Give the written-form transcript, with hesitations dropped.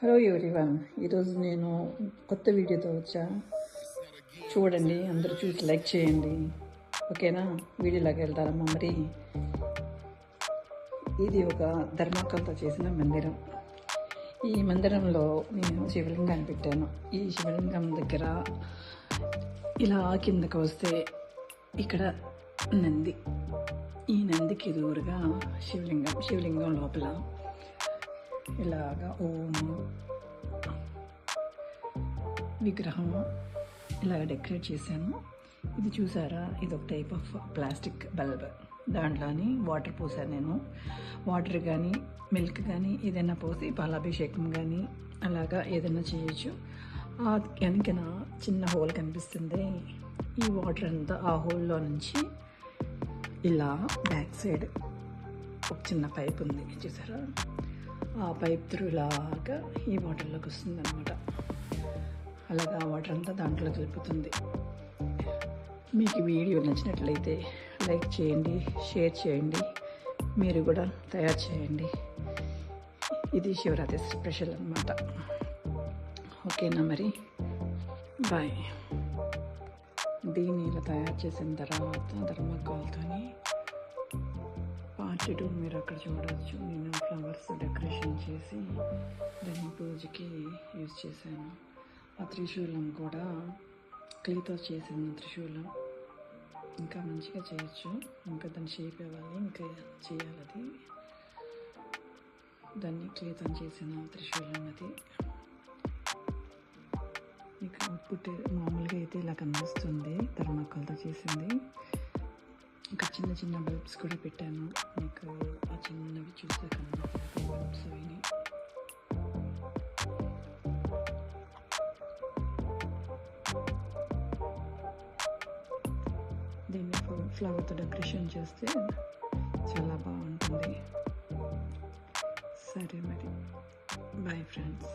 Hello everyone, ఈరోజు నేను కొత్త వీడియోతో వచ్చా. చూడండి, అందరూ చూసి లైక్ చేయండి. ఓకేనా? వీడియోలోకి వెళ్తారమ్మా. మరి ఇది ఒక ధర్మాకలతో చేసిన మందిరం. ఈ మందిరంలో నేను శివలింగాన్ని పెట్టాను. ఈ శివలింగం దగ్గర ఇలా కిందకు వస్తే ఇక్కడ నంది. ఈ నందికి ఎదురుగా శివలింగం లోపల ఇలాగా ఓం విగ్రహం ఇలాగ డెకరేట్ చేశాను. ఇది చూసారా, ఇది ఒక టైప్ ఆఫ్ ప్లాస్టిక్ బల్బ్. దాంట్లోని వాటర్ పోసాను నేను. వాటర్ కానీ మిల్క్ కానీ ఏదైనా పోసి పాలాభిషేకం కానీ అలాగా ఏదైనా చేయొచ్చు. ఆ వెనకన చిన్న హోల్ కనిపిస్తుంది. ఈ వాటర్ అంతా ఆ హోల్లో నుంచి ఇలా బ్యాక్ సైడ్ ఒక చిన్న పైప్ ఉంది చూసారా, ఆ పైప్ త్రూ ఇలాగా ఈ వాటర్లోకి వస్తుంది అనమాట. అలాగా వాటర్ అంతా దాంట్లో కలుపుతుంది. మీకు వీడియో నచ్చినట్లయితే లైక్ చేయండి, షేర్ చేయండి, మీరు కూడా తయారు చేయండి. ఇది శివరాత్రి స్పెషల్ అనమాట. ఓకేనా? మరి బాయ్. దీన్ని ఇలా తయారు చేసిన తర్వాత ధర్మకాలతోని పార్ట్ 2 మీరు అక్కడ చూడవచ్చు. నేను ఫ్లవర్స్ డెకరేషన్ చేసి దాన్ని పూజకి యూజ్ చేశాను. ఆ త్రిశూలం కూడా క్లీతో చేసిన త్రిశూలం. ఇంకా మంచిగా చేయొచ్చు. ఇంకా దాన్ని షేప్ ఇవ్వాలి, ఇంకా చేయాలి. అది దాన్ని క్లీతో చేసిన త్రిశూలం. అది మీకు అవుట్పుట్ మామూలుగా అయితే ఇలా కనిపిస్తుంది, ధర్మాకలతో చేసింది. ఇంకా చిన్న చిన్న బల్బ్స్ కూడా పెట్టాను. మీకు ఆ చిన్నవి చూసే కన్నా బల్బ్స్ అవి. దీన్ని ఫ్లవర్తో డెకరేషన్ చేస్తే చాలా బాగుంటుంది. సరే మరి, బాయ్ ఫ్రెండ్స్.